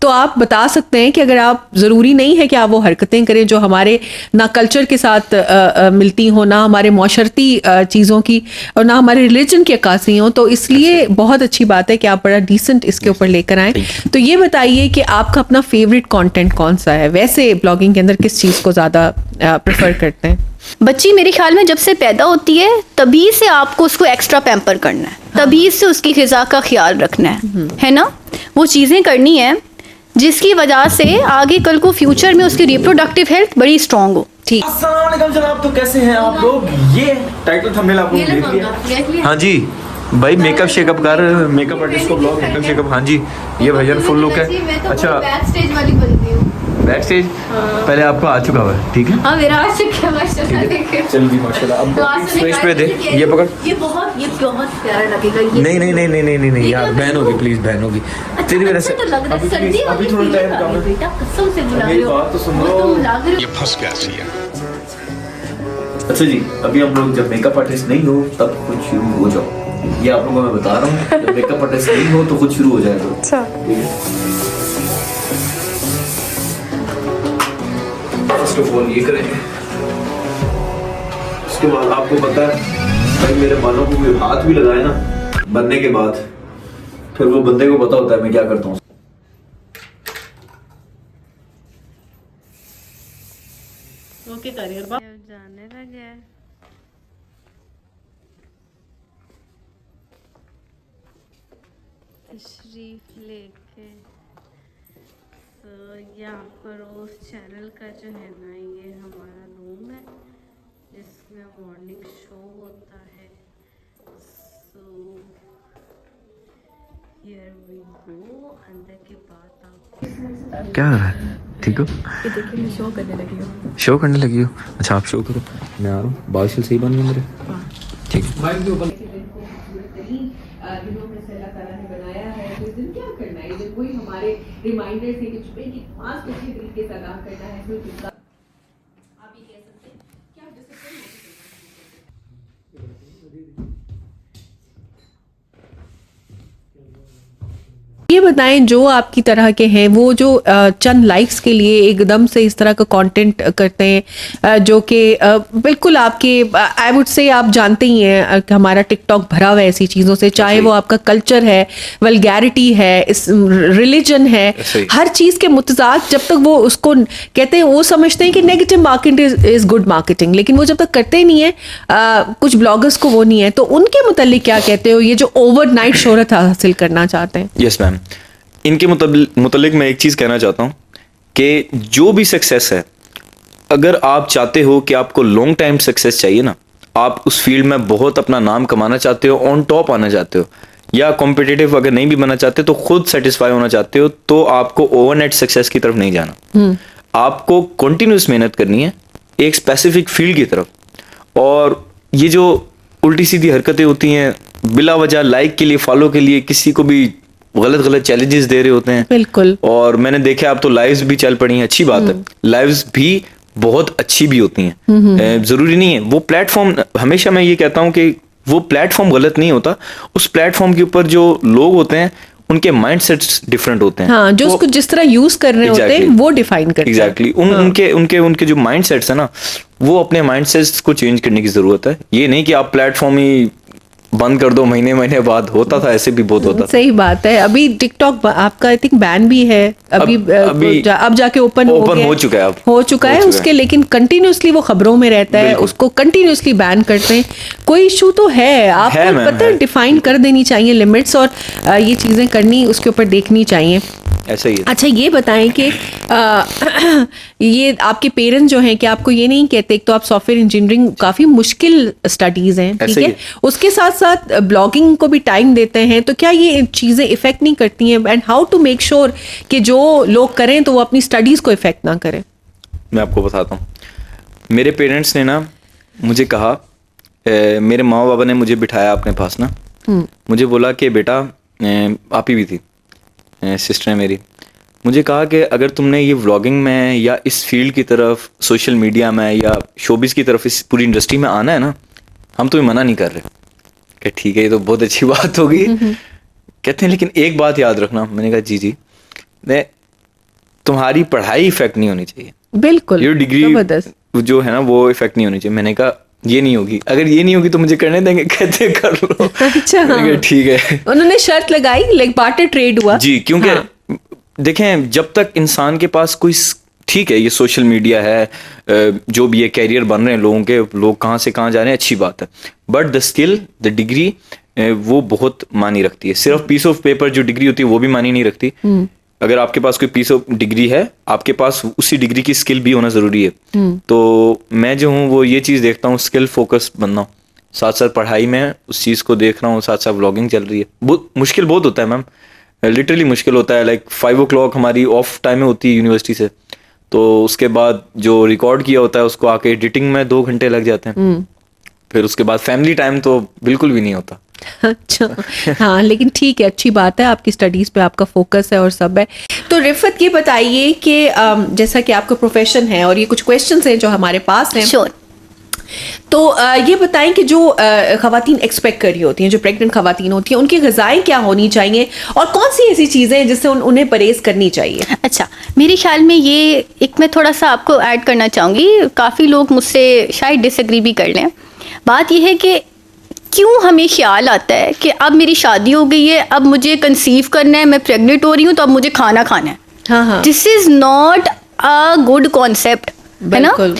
तो आप बता सकते हैं कि अगर आप, ज़रूरी नहीं है कि आप वो हरकतें करें जो हमारे ना कल्चर के साथ मिलती हो, ना हमारे माशरती चीज़ों की, और ना हमारे रिलीजन की अक्कासी हो, तो इसलिए बहुत अच्छी बात है कि आप बड़ा डिसेंट इसके ऊपर लेकर आएँ। तो ये बताइए कि आपका अपना फेवरेट कंटेंट कौन सा है? वैसे ब्लॉगिंग के अंदर किस चीज़ को ज़्यादा प्रेफर करते हैं? बच्ची मेरे ख्याल में जब से पैदा होती है तभी से आपको उसको एक्स्ट्रा पैम्पर करना है, तभी से उसकी ग़िज़ा का ख्याल रखना है ना? वो चीज़ें करनी है जिसकी वजह से आगे कल को फ्यूचर में उसकी रिप्रोडक्टिव हेल्थ बड़ी स्ट्रांग हो। ठीक। अस्सलाम वालेकुम जनाब, तो कैसे हैं आप लोग? ये टाइटल थंबनेल आप लोग देख लिया? हाँ जी भाई, मेकअप शेकअप कर, मेकअप आर्टिस्ट को ब्लॉग, मेकअप शेकअप। हाँ जी, ये भजन फुल लुक है। अच्छा, बैक स्टेज वाली बनती हूँ। बैक स्टेज पहले आपका आ चुका हुआ है, ठीक है? हाँ, मेरा आ चुका है माशाल्लाह। चल जी माशाल्लाह। अब स्टेज पे दे, ये पकड़। ये बहुत प्यारा लगेगा ये। नहीं यार, बहन होगी प्लीज, बहन होगी तेरी वजह से। अभी थोड़ा टाइम कम है बेटा, कसम से बुला रहे मेरी हो। बात तो सुन लो। ये फंस गया सी है। अच्छा जी, अभी हम लोग जब मेकअप आर्टिस्ट नहीं हो तब खुद शुरू हो जाओ। ये आप लोगों को मैं बता रहा हूँ, जब मेकअप आर्टिस्ट नहीं हो तो खुद शुरू हो जाएगा। अच्छा, फर्स्ट ऑफ ऑल ये करेंगे, उसके बाद आपको पता है भाई, मेरे बालों को कोई हाथ भी लगाए ना बनने के बाद, फिर वो बंदे को पता होता है मैं क्या करता हूँ। ओके करियर जाने लगे हैं। तशरीफ लेके तो यहाँ पर उस चैनल का जो है ना, ये हमारा रूम है जिसमें मॉर्निंग शो होता है। So here we go. अंदर के बाद आप क्या कर रहा है? ठीक हो? ये देखिए, मैं शो करने लगी हूँ। शो करने लगी हो? अच्छा आप शो करो, मैं आ रहा हूँ। बाल सही बन गए मेरे? ठीक है। दिनों में से अल्लाह ताला ने बनाया है, तो इस दिन क्या करना है? इस दिन वही हमारे रिमाइंडर्स हैं कि जुमे की नमाज को अच्छे तरीके से अदा करना है। इसमें कितना आप ये कह सकते हैं कि आप डिसिप्लिन ये बताएं, जो आपकी तरह के हैं, वो जो चंद लाइक्स के लिए एकदम से इस तरह का कंटेंट करते हैं, जो कि बिल्कुल आपके, आई वुड से, आप जानते ही हैं कि हमारा टिकटॉक भरा हुआ है ऐसी चीज़ों से, चाहे वो आपका कल्चर है, वल्गैरिटी है, इस रिलीजन है, हर चीज़ के मुतजाद जब तक वो उसको कहते हैं, वो समझते हैं कि negative marketing is good marketing, लेकिन वो जब तक करते नहीं है, कुछ ब्लॉगर्स को वो नहीं है, तो उनके मुतालिक क्या कहते हो, ये जो ओवरनाइट शोहरत हासिल करना चाहते हैं? यस मैम, इनके मुतालिक मैं एक चीज़ कहना चाहता हूँ कि जो भी सक्सेस है, अगर आप चाहते हो कि आपको लॉन्ग टाइम सक्सेस चाहिए ना, आप उस फील्ड में बहुत अपना नाम कमाना चाहते हो, ऑन टॉप आना चाहते हो, या कॉम्पिटिटिव अगर नहीं भी बनना चाहते तो खुद सेटिस्फाई होना चाहते हो, तो आपको ओवरनाइट सक्सेस की तरफ नहीं जाना। आपको कंटिन्यूस मेहनत करनी है एक स्पेसिफिक फील्ड की तरफ। और ये जो उल्टी सीधी हरकतें होती हैं, बिला वजह लाइक के लिए, फॉलो के लिए किसी को भी गलत चैलेंजेस दे रहे होते हैं। बिल्कुल। और मैंने देखा अब तो लाइव्स भी चल पड़ी हैं, अच्छी बात है, लाइव्स भी बहुत अच्छी भी होती हैं। जरूरी नहीं है वो प्लेटफॉर्म, हमेशा मैं ये कहता हूं कि वो प्लेटफॉर्म गलत नहीं होता, उस प्लेटफॉर्म के ऊपर जो लोग होते हैं उनके माइंडसेट्स डिफरेंट होते हैं। हाँ, जो उसको जिस तरह यूज कर रहे होते हैं वो डिफाइन करते हैं। एग्जैक्टली, उनके जो माइंडसेट्स है ना, वो अपने माइंडसेट्स को चेंज करने की जरूरत है। ये नहीं कि आप प्लेटफॉर्म ही बंद कर दो महीने बाद, होता था ऐसे भी बहुत होता। सही बात है। अभी टिकटॉक आपका आई थिंक बैन भी है, अभी अब जाके ओपन हो चुका है, अब हो चुका है उसके, लेकिन कंटिन्यूअसली वो खबरों में रहता है, उसको कंटिन्यूअसली बैन करते हैं। कोई इशू तो है, आपको पता है, डिफाइन कर देनी चाहिए लिमिट्स, और ये चीजें करनी, उसके ऊपर देखनी चाहिए। ऐसा ही है। अच्छा ये बताएं कि ये आपके पेरेंट्स जो हैं, कि आपको ये नहीं कहते, एक तो आप सॉफ्टवेयर इंजीनियरिंग काफ़ी मुश्किल स्टडीज़ हैं, ठीक है, उसके साथ साथ ब्लॉगिंग को भी टाइम देते हैं, तो क्या ये चीज़ें इफ़ेक्ट नहीं करती हैं? And how to make sure कि जो लोग करें तो वो अपनी स्टडीज़ को इफ़ेक्ट ना करें? मैं आपको बताता हूँ, मेरे पेरेंट्स ने ना मुझे कहा, मेरे माँ बाबा ने मुझे बिठाया अपने पास ना, मुझे बोला कि बेटा, आप ही भी थी, सिस्टर है मेरी, मुझे कहा कि अगर तुमने ये व्लॉगिंग में या इस फील्ड की तरफ, सोशल मीडिया में या शोबिस की तरफ, इस पूरी इंडस्ट्री में आना है ना, हम तुम्हें मना नहीं कर रहे। कि ठीक है, ये तो बहुत अच्छी बात होगी। कहते हैं लेकिन एक बात याद रखना। मैंने कहा जी। तुम्हारी पढ़ाई इफेक्ट नहीं होनी चाहिए, बिल्कुल ये डिग्री जबरदस्त। जो है ना वो इफेक्ट नहीं होनी चाहिए। मैंने कहा ये नहीं होगी, अगर ये नहीं होगी तो मुझे करने देंगे, कहते कर लो। अच्छा मैंने कहा, ठीक है। उन्होंने शर्त लगाई, लाइक बार्टर ट्रेड हुआ जी, क्योंकि हाँ। देखें जब तक इंसान के पास कोई ठीक है ये सोशल मीडिया है, जो भी ये कैरियर बन रहे हैं लोगों के, लोग कहाँ से कहाँ जा रहे हैं, अच्छी बात है, but the skill the degree वो बहुत मानी रखती है। सिर्फ पीस ऑफ पेपर जो डिग्री होती है वो भी मानी नहीं रखती। अगर आपके पास कोई पीस ऑफ डिग्री है, आपके पास उसी डिग्री की स्किल भी होना जरूरी है। तो मैं जो हूँ वो ये चीज़ देखता हूँ, स्किल फोकस बनना हूँ, साथ साथ पढ़ाई में उस चीज़ को देख रहा हूँ, साथ साथ व्लॉगिंग चल रही है। बहुत मुश्किल बहुत होता है मैम, लिटरली मुश्किल होता है। लाइक 5 o'clock हमारी ऑफ टाइम में होती है यूनिवर्सिटी से, तो उसके बाद जो रिकॉर्ड किया होता है उसको आके एडिटिंग में 2 घंटे लग जाते हैं। फिर उसके बाद फैमिली टाइम तो बिल्कुल भी नहीं होता। अच्छा हाँ, लेकिन ठीक है, अच्छी बात है, आपकी स्टडीज पे आपका फोकस है और सब है। तो रिफत ये बताइए कि जैसा कि आपका प्रोफेशन है और ये कुछ क्वेश्चंस हैं जो हमारे पास हैं, श्योर। तो ये बताएं कि जो खवातीन एक्सपेक्ट कर रही होती हैं, जो प्रेग्नेंट खवातीन होती हैं, उनकी ग़िज़ाएं क्या होनी चाहिए और कौन सी ऐसी चीज़ें हैं जिससे उन्हें परहेज़ करनी चाहिए? अच्छा, मेरे ख्याल में ये एक मैं थोड़ा सा आपको ऐड करना चाहूँगी, काफ़ी लोग मुझसे शायद डिसएग्री भी कर लें। बात यह है कि क्यों हमें ख्याल आता है कि अब मेरी शादी हो गई है, अब मुझे कंसीव करना है, मैं प्रेग्नेंट हो रही हूँ, तो अब मुझे खाना खाना है। हाँ हाँ, this is not a good concept, है ना। बिल्कुल।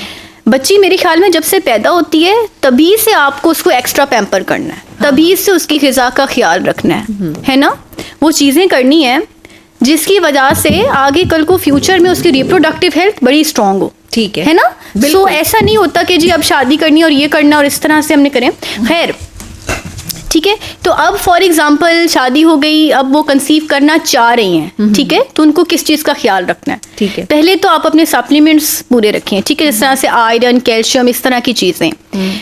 बच्ची मेरे ख्याल में जब से पैदा होती है तभी से आपको उसको एक्स्ट्रा पैम्पर करना है, तभी से उसकी ग़िज़ा का ख्याल रखना है ना। वो चीज़ें करनी है जिसकी वजह से आगे कल को फ्यूचर में उसकी रिप्रोडक्टिव हेल्थ बड़ी स्ट्रांग हो। ठीक है ना। बिल्कुल। सो ऐसा नहीं होता कि जी अब शादी करनी और ये करना और इस तरह से हमने करें। खैर ठीक है, तो अब फॉर एग्जांपल शादी हो गई, अब वो कंसीव करना चाह रही हैं, ठीक है, तो उनको किस चीज़ का ख्याल रखना है? ठीक है। पहले तो आप अपने सप्लीमेंट्स पूरे रखें, ठीक है, जिस तरह से आयरन, कैल्शियम, इस तरह की चीज़ें।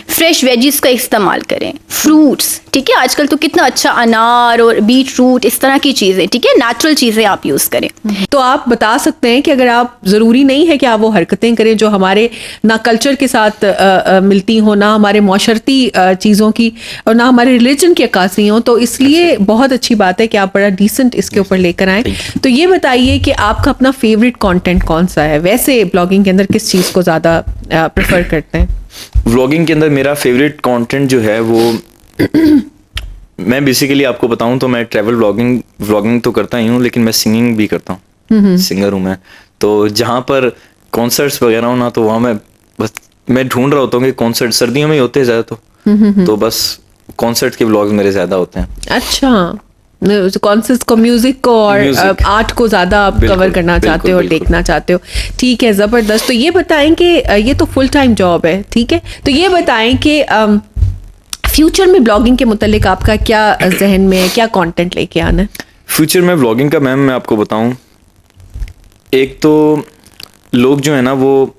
फ्रेश वेजिस का इस्तेमाल करें, फ्रूट्स, ठीक है, आजकल तो कितना अच्छा अनार और बीट रूट, इस तरह की चीज़ें, ठीक है, नेचुरल चीज़ें आप यूज़ करें। तो आप बता सकते हैं कि अगर आप, ज़रूरी नहीं है कि आप वो हरकतें करें जो हमारे ना कल्चर के साथ मिलती हो, ना हमारे माशरती चीज़ों की, और ना हमारे रिलीजन की अक्कासी हो, तो इसलिए बहुत अच्छी बात है कि आप बड़ा डिसेंट इसके ऊपर लेकर आएँ। तो ये बताइए कि आपका अपना फेवरेट कंटेंट कौन सा है? वैसे ब्लॉगिंग के अंदर किस चीज़ को ज़्यादा प्रेफर करते हैं? व्लॉगिंग के अंदर मेरा फेवरेट कंटेंट जो है वो मैं बेसिकली आपको बताऊं तो मैं ट्रैवल व्लॉगिंग तो करता ही हूँ, लेकिन मैं सिंगिंग भी करता हूँ, सिंगर हूँ मैं। तो जहाँ पर कॉन्सर्ट्स वगैरह हो ना, तो वहाँ मैं ढूंढ रहा होता हूँ कि कॉन्सर्ट सर्दियों में ही होते हैं ज़्यादा, तो बस कॉन्सर्ट के व्लॉग्स मेरे ज़्यादा होते हैं। अच्छा, कॉन्सर्ट्स को, म्यूजिक को और आर्ट को ज़्यादा आप कवर करना चाहते हो और देखना चाहते हो। ठीक है, ज़बरदस्त। तो ये बताएं कि ये तो फुल टाइम जॉब है, ठीक है, तो ये बताएं कि फ्यूचर में ब्लॉगिंग के मुतालिक आपका क्या जहन में है, क्या कंटेंट लेके आना है? फ्यूचर में व्लॉगिंग का मैम मैं आपको बताऊं, एक तो लोग जो है ना वो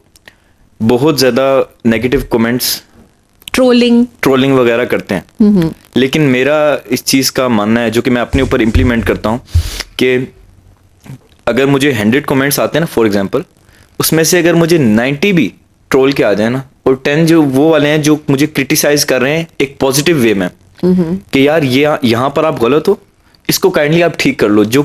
बहुत ज़्यादा नेगेटिव कमेंट्स, ट्रोलिंग वगैरह करते हैं, लेकिन मेरा इस चीज़ का मानना है, जो कि मैं अपने ऊपर इम्प्लीमेंट करता हूँ, कि अगर मुझे 100 कमेंट्स आते हैं ना फॉर एग्जांपल, उसमें से अगर मुझे 90 भी ट्रोल के आ जाए ना, और 10 जो वो वाले हैं जो मुझे क्रिटिसाइज कर रहे हैं एक पॉजिटिव वे में, कि यार ये यहाँ पर आप गलत हो, इसको काइंडली आप ठीक कर लो, जो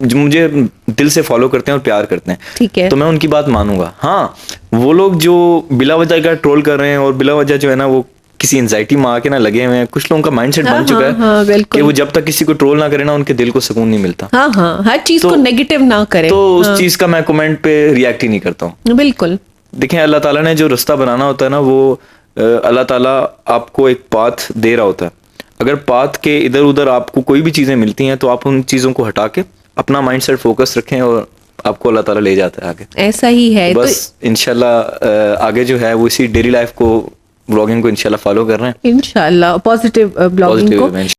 मुझे दिल से फॉलो करते हैं और प्यार करते हैं, ठीक है, तो मैं उनकी बात मानूंगा। हाँ, वो लोग जो बिला वजह का ट्रोल कर रहे हैं और बिला वजह जो है ना वो किसी एंजाइटी में आके ना लगे हुए हैं, कुछ लोगों का माइंडसेट बन चुका है कि वो जब तक किसी को ट्रोल ना करे ना, उनके दिल को सुकून नहीं मिलता। हाँ हाँ, हर चीज को नेगेटिव ना करे, तो उस चीज का मैं कमेंट पे रिएक्ट ही नहीं करता हूँ। बिल्कुल। देखें, अल्लाह ताला ने जो रास्ता बनाना होता है ना, वो अल्लाह ताला आपको एक पाथ दे रहा होता है। अगर पाथ के इधर उधर आपको कोई भी चीजें मिलती हैं तो आप उन चीजों को हटा के अपना माइंडसेट फोकस रखें और आपको अल्लाह ताला ले जाता है आगे। ऐसा ही है। बस इंशाल्लाह आगे जो है वो इसी डेली लाइफ को, व्लॉगिंग को इंशाल्लाह फॉलो कर रहे हैं, इंशाल्लाह पॉजिटिव ब्लॉगिंग को।